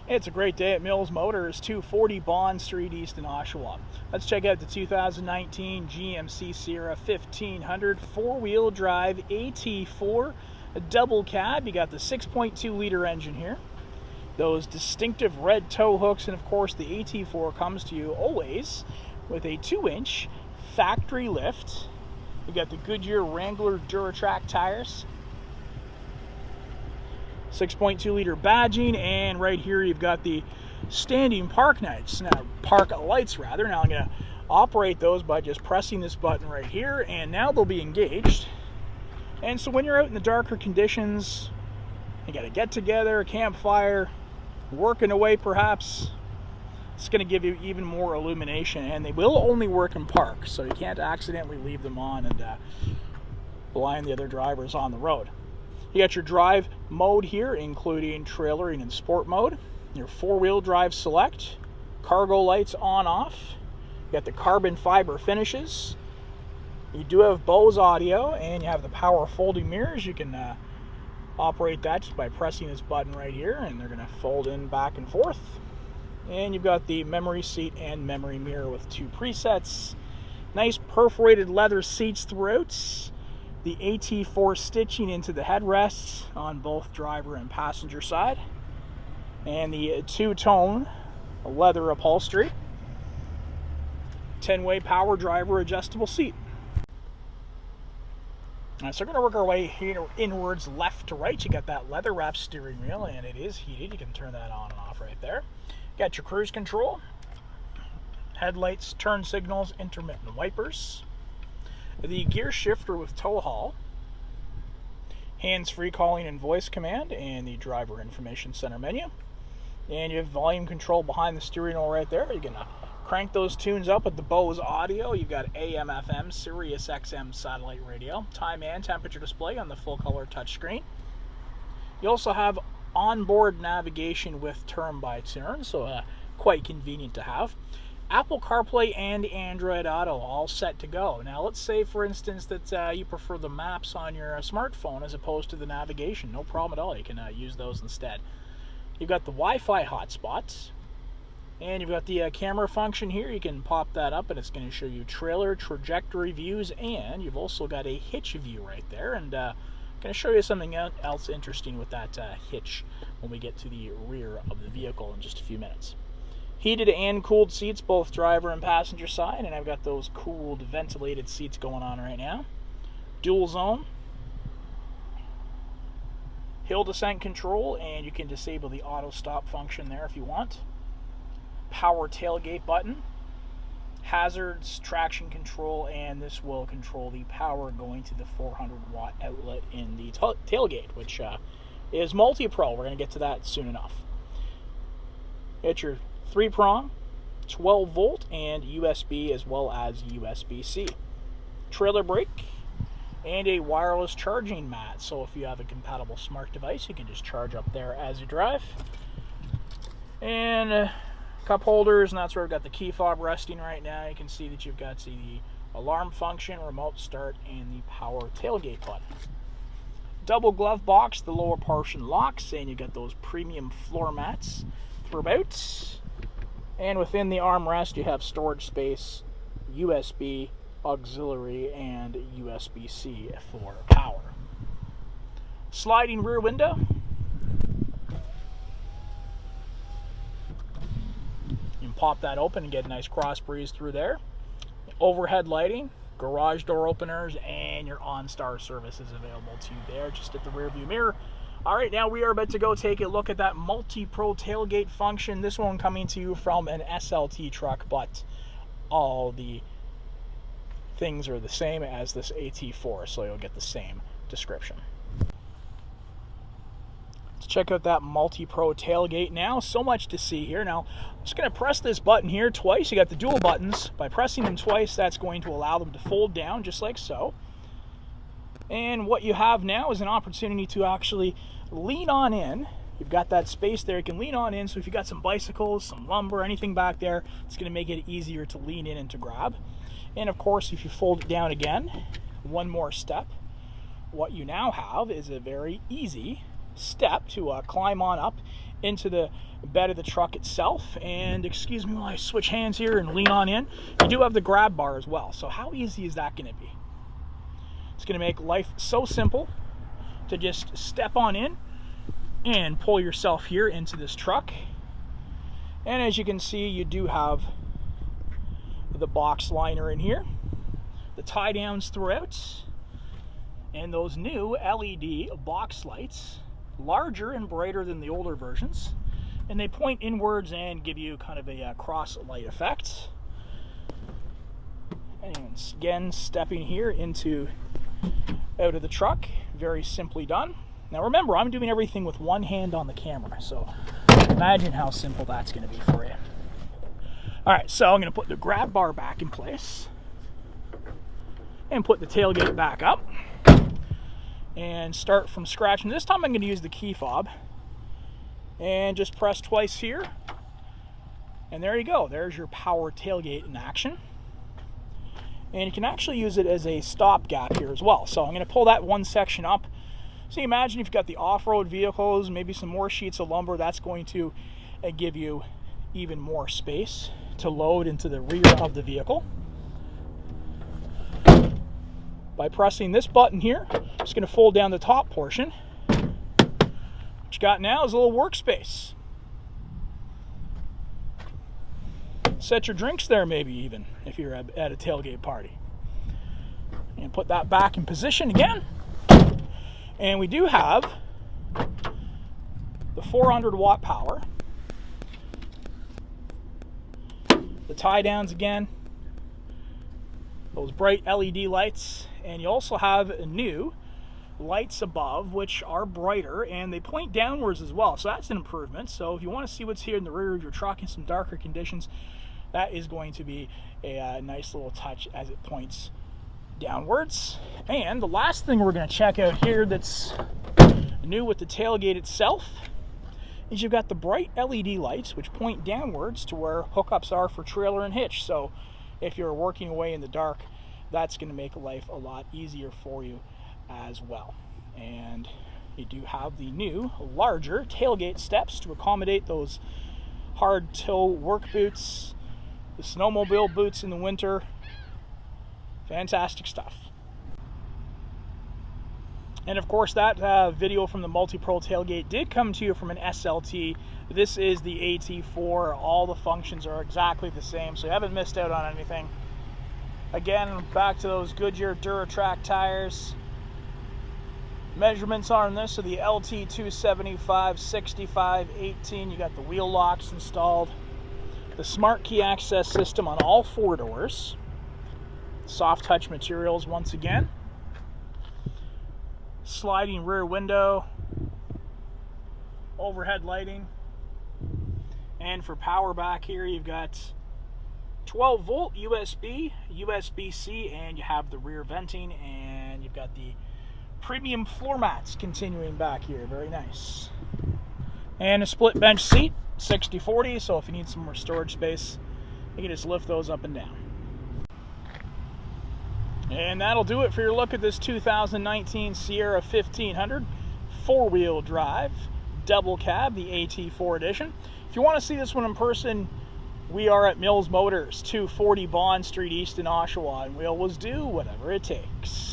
It's a great day at Mills Motors, 240 Bond Street East in Oshawa. Let's check out the 2019 GMC Sierra 1500 four-wheel drive AT4 double cab. You got the 6.2 liter engine here, those distinctive red tow hooks, and of course the AT4 comes to you always with a 2-inch factory lift. You got the Goodyear Wrangler Duratrac tires, 6.2 liter badging, and right here you've got the standing park lights. Now, park lights rather. Now I'm going to operate those by just pressing this button right here, and now they'll be engaged. And so when you're out in the darker conditions, you got a get together, a campfire, working away perhaps, it's going to give you even more illumination, and they will only work in park, so you can't accidentally leave them on and blind the other drivers on the road. You got your drive mode here, including trailering and sport mode. Your four-wheel drive select, cargo lights on off. You got the carbon fiber finishes. You do have Bose audio, and you have the power folding mirrors. You can operate that just by pressing this button right here, and they're going to fold in back and forth. And you've got the memory seat and memory mirror with 2 presets. Nice perforated leather seats throughout. The AT4 stitching into the headrests on both driver and passenger side, and the 2-tone leather upholstery. 10-way power driver adjustable seat. Alright, so we're going to work our way here inwards, left to right. You got that leather wrapped steering wheel, and it is heated. You can turn that on and off right there. You got your cruise control, headlights, turn signals, intermittent wipers. The gear shifter with tow haul, hands-free calling and voice command, and the driver information center menu. And you have volume control behind the steering wheel right there. You can crank those tunes up with the Bose audio. You've got AM, FM, Sirius XM satellite radio, time and temperature display on the full-color touchscreen. You also have onboard navigation with turn by turn, so quite convenient to have. Apple CarPlay and Android Auto all set to go. Now let's say for instance that you prefer the maps on your smartphone as opposed to the navigation. No problem at all, you can use those instead. You've got the Wi-Fi hotspots, and you've got the camera function here. You can pop that up and it's going to show you trailer trajectory views, and you've also got a hitch view right there, and going to show you something else interesting with that hitch when we get to the rear of the vehicle in just a few minutes. Heated and cooled seats, both driver and passenger side, and I've got those cooled, ventilated seats going on right now. Dual zone, hill descent control, and you can disable the auto stop function there if you want. Power tailgate button, hazards, traction control, and this will control the power going to the 400-watt outlet in the tailgate, which is MultiPro. We're going to get to that soon enough. Get your 3-prong, 12-volt, and USB as well as USB-C. Trailer brake, and a wireless charging mat. So if you have a compatible smart device, you can just charge up there as you drive. And cup holders, and that's where we've got the key fob resting right now. You can see that you've got the alarm function, remote start, and the power tailgate button. Double glove box, the lower portion locks, and you've got those premium floor mats throughout. And within the armrest, you have storage space, USB, auxiliary, and USB-C for power. Sliding rear window. You can pop that open and get a nice cross breeze through there. Overhead lighting, garage door openers, and your OnStar service is available to you there just at the rear view mirror. All right, now we are about to go take a look at that MultiPro tailgate function. This one coming to you from an SLT truck, but all the things are the same as this AT4, so you'll get the same description. Let's check out that MultiPro tailgate now. So much to see here. Now, I'm just going to press this button here twice. You got the dual buttons. By pressing them twice, that's going to allow them to fold down just like so. And what you have now is an opportunity to actually lean on in. You've got that space there, you can lean on in, so if you've got some bicycles, some lumber, anything back there, it's going to make it easier to lean in and to grab. And of course, if you fold it down again, one more step, what you now have is a very easy step to climb on up into the bed of the truck itself. And excuse me while I switch hands here and lean on in. You do have the grab bar as well. So how easy is that going to be? It's going to make life so simple to just step on in and pull yourself here into this truck. And as you can see, you do have the box liner in here, the tie downs throughout, and those new LED box lights, larger and brighter than the older versions, and they point inwards and give you kind of a cross light effect. And again, stepping here out of the truck, very simply done. Now remember, I'm doing everything with one hand on the camera, so imagine how simple that's going to be for you. All right, so I'm going to put the grab bar back in place and put the tailgate back up and start from scratch. And this time I'm going to use the key fob and just press twice here. And there you go. There's your power tailgate in action. And you can actually use it as a stopgap here as well. So I'm going to pull that one section up. So you imagine if you've got the off-road vehicles, maybe some more sheets of lumber, that's going to give you even more space to load into the rear of the vehicle. By pressing this button here, I'm just going to fold down the top portion. What you got now is a little workspace. Set your drinks there maybe even, if you're at a tailgate party. And put that back in position again. And we do have the 400 watt power. The tie downs again, those bright LED lights, and you also have new lights above which are brighter and they point downwards as well, so that's an improvement. So if you want to see what's here in the rear of your truck in some darker conditions, that is going to be a nice little touch as it points downwards. And the last thing we're going to check out here that's new with the tailgate itself is you've got the bright LED lights which point downwards to where hookups are for trailer and hitch. So if you're working away in the dark, that's going to make life a lot easier for you as well. And you do have the new larger tailgate steps to accommodate those hard toe work boots, the snowmobile boots in the winter. Fantastic stuff. And of course, that video from the MultiPro tailgate did come to you from an SLT. This is the AT4. All the functions are exactly the same, so you haven't missed out on anything. Again, back to those Goodyear Duratrack tires. Measurements on this are the LT 275, 65, 18. You got the wheel locks installed. The smart key access system on all four doors. Soft touch materials once again. Sliding rear window, overhead lighting, and for power back here you've got 12 volt USB, USB-C, and you have the rear venting, and you've got the premium floor mats continuing back here. Very nice. And a split bench seat, 60/40, so if you need some more storage space, you can just lift those up and down. And that'll do it for your look at this 2019 Sierra 1500 four-wheel drive double cab, the AT4 edition. If you want to see this one in person, we are at Mills Motors, 240 Bond Street East in Oshawa, and we always do whatever it takes.